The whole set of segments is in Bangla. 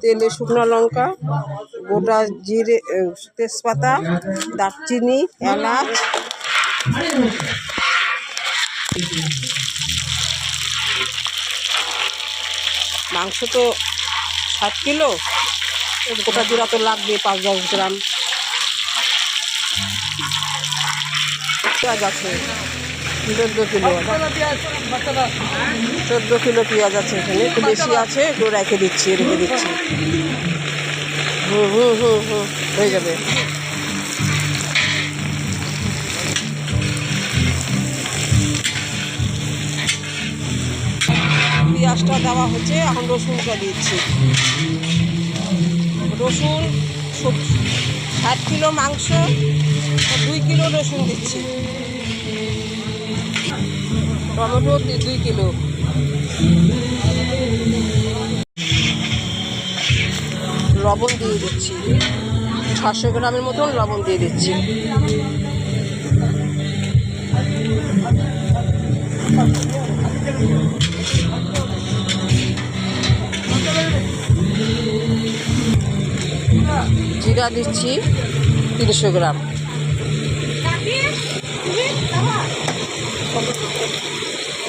তেলে শুকনো লঙ্কা, গোটা জিরে, তেজপাতা, দারচিনি, এলাচ, মাংস তো 7 কিলো, গোটা জিরা তো লাগবে 5-10 গ্রাম। পেঁয়াজ আছে 14 কিলো, 14 কিলো পেঁয়াজ আছে এখানে, একটু বেশি আছে, একটু রেখে দিচ্ছি। হয়ে যাবে। পেঁয়াজটা দেওয়া হচ্ছে, এখন রসুনটা দিচ্ছি। রসুন 7 কিলো মাংস, 2 কিলো রসুন দিচ্ছি। Tomato 2 kilo. লবণ দিয়ে দিচ্ছি, 600 গ্রামের মতন লবণ দিয়ে দিচ্ছি। জিরা দিচ্ছি 300 গ্রাম।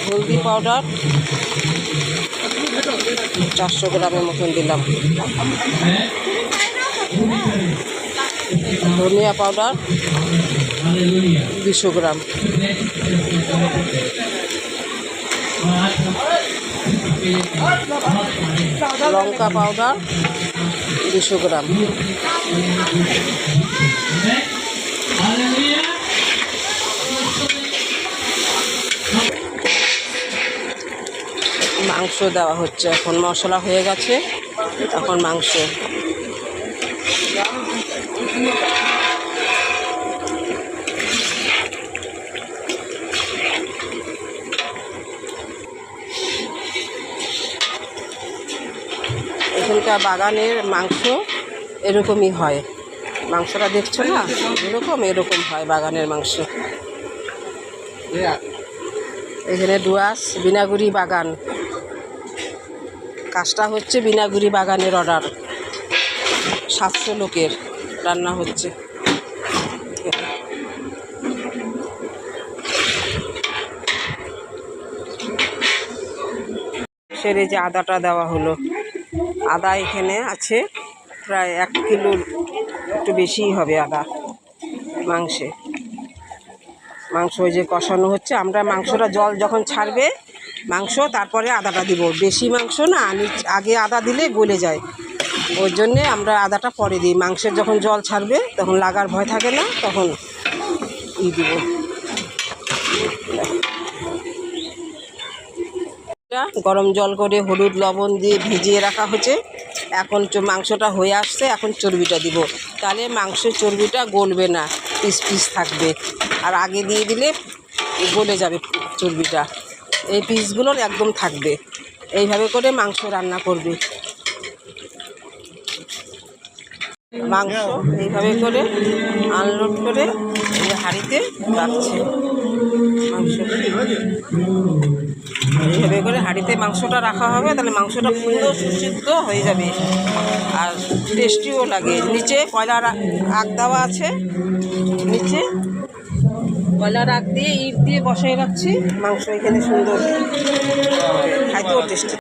হলদি পাউডার 400 গ্রামের মতন দিলাম। ধনিয়া পাউডার 200 গ্রাম। লঙ্কা পাউডার 200 গ্রাম। মাংস দেওয়া হচ্ছে, এখন মশলা হয়ে গেছে, এখন মাংস। এখানকার বাগানের মাংস এরকমই হয়। মাংসটা দেখছো না, এরকম হয় বাগানের মাংস। এখানে ডুয়ার্স বিনাগুড়ি বাগান, কাজটা হচ্ছে বিনাগুড়ি বাগানের অর্ডার। 700 লোকের রান্না হচ্ছে। সেরে যে আদাটা দেওয়া হলো, আদা এখানে আছে প্রায় 1 কিলোর একটু বেশিই হবে আদা মাংসে। মাংস ওই যে কষানো হচ্ছে, আমরা মাংসটা জল যখন ছাড়বে মাংস, তারপরে আদাটা দিব। বেশি মাংস না, আগে আদা দিলে গলে যায়, ওই জন্যে আমরা আদাটা পরে দিই। মাংসের যখন জল ছাড়বে তখন লাগার ভয় থাকে না, তখন দিব। গরম জল করে হলুদ লবণ দিয়ে ভিজিয়ে রাখা হচ্ছে। এখন মাংসটা হয়ে আসছে, এখন চর্বিটা দিব। তাহলে মাংসের চর্বিটা গলবে না, পিস পিস থাকবে। আর আগে দিয়ে দিলে গলে যাবে চর্বিটা, এই পিসগুলোর একদম থাকবে। এইভাবে করে মাংস রান্না করবে। মাংস এইভাবে করে আনলোড করে এই হাঁড়িতে রাখছে। মাংস এইভাবে করে হাঁড়িতে মাংসটা রাখা হবে, তাহলে মাংসটা সুন্দর সুসিদ্ধ হয়ে যাবে আর টেস্টিও লাগে। নিচে কয়লার আগ দেওয়া আছে, নিচে কয়লার আগ দিয়ে ইট দিয়ে বসাই রাখছি। মাংস এখানে সুন্দর, খাইতেও টেস্টি।